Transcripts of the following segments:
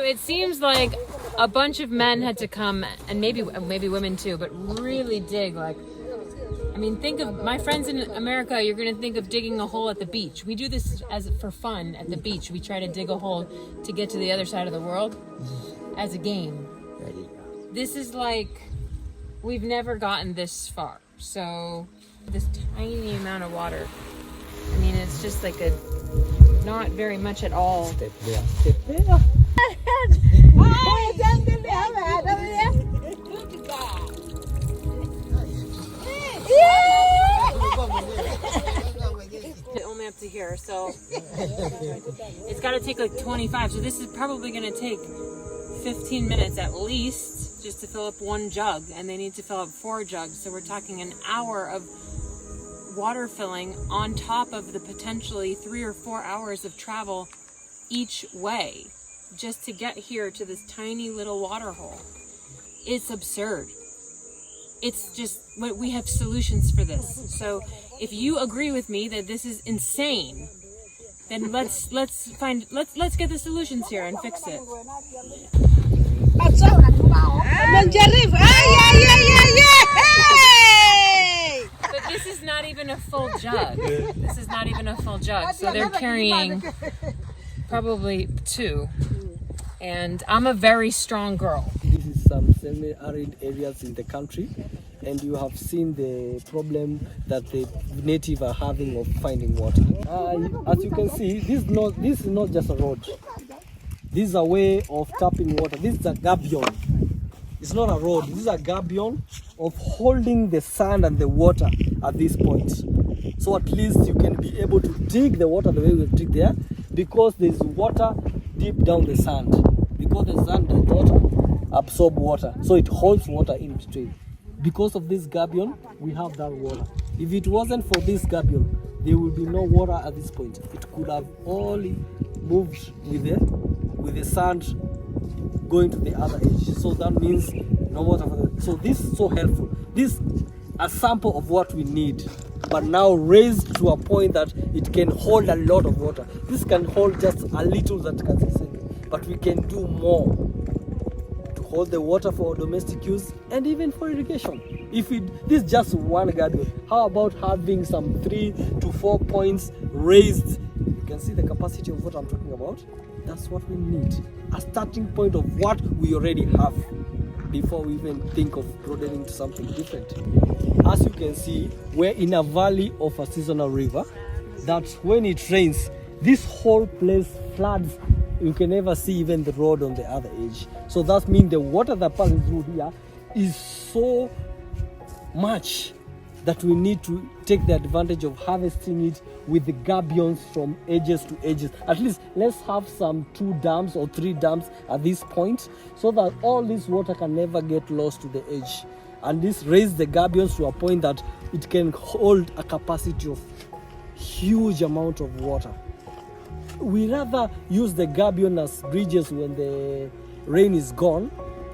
it seems like a bunch of men had to come, and maybe women too, but really dig. Like, I mean, think of my friends in America. You're gonna think of digging a hole at the beach. We do this for fun at the beach. We try to dig a hole to get to the other side of the world as a game. This is like, we've never gotten this far. So this tiny amount of water, I mean, it's just like not very much at all. Step there. Only up to here, so it's got to take like 25. So this is probably going to take 15 minutes at least just to fill up one jug, and they need to fill up 4 jugs. So we're talking an hour of water filling on top of the potentially 3 or 4 hours of travel each way just to get here to this tiny little water hole. It's absurd. It's just, we have solutions for this. So if you agree with me that this is insane, then let's get the solutions here and fix it. But this is not even a full jug. This is not even a full jug. So they're carrying probably 2. And I'm a very strong girl. This is some semi-arid areas in the country, and you have seen the problem that the native are having of finding water. As you can see, this is not just a road. This is a way of tapping water. This is a gabion. It's not a road. This is a gabion of holding the sand and the water at this point. So at least you can be able to dig the water the way we dig there, because there's water deep down the sand. Because the sand and water absorb water, so it holds water in between. Because of this gabion, we have that water. If it wasn't for this gabion, there would be no water at this point. It could have only moved with the sand going to the other edge. So that means no water for the, so this is so helpful. This a sample of what we need, but now raised to a point that it can hold a lot of water. This can hold just a little that can sink, but we can do more to hold the water for domestic use and even for irrigation. If this is just one gabion, how about having some 3 to 4 points raised? You can see the capacity of what I'm talking about. That's what we need. A starting point of what we already have before we even think of broadening to something different. As you can see, we're in a valley of a seasonal river that when it rains, this whole place floods. You can never see even the road on the other edge. So that means the water that passes through here is so much that we need to take the advantage of harvesting it with the gabions from edges to edges. At least let's have some 2 dams or 3 dams at this point, so that all this water can never get lost to the edge. And this raise the gabions to a point that it can hold a capacity of huge amount of water. We rather use the gabion as bridges when the rain is gone,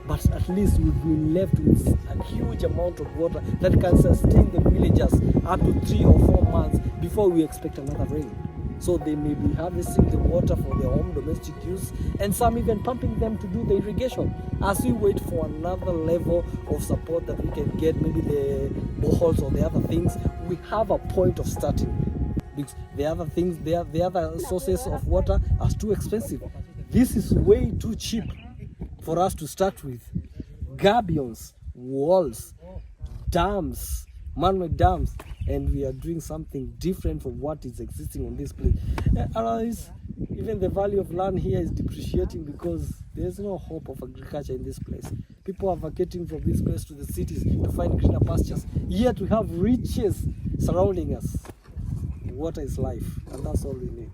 but at least we've been left with a huge amount of water that can sustain the villagers up to 3 or 4 months before we expect another rain. So they may be harvesting the water for their own domestic use, and some even pumping them to do the irrigation as we wait for another level of support that we can get, maybe the boreholes or the other things. We have a point of starting. Because the other things, the other sources of water are too expensive. This is way too cheap for us to start with. Gabions, walls, dams, man-made dams, and we are doing something different from what is existing on this place. Otherwise, even the value of land here is depreciating because there's no hope of agriculture in this place. People are vacating from this place to the cities to find greener pastures. Yet we have riches surrounding us. Water is life, and that's all we need.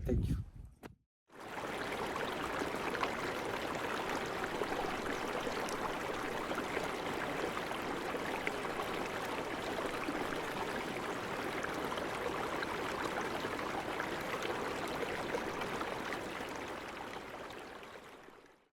Thank you.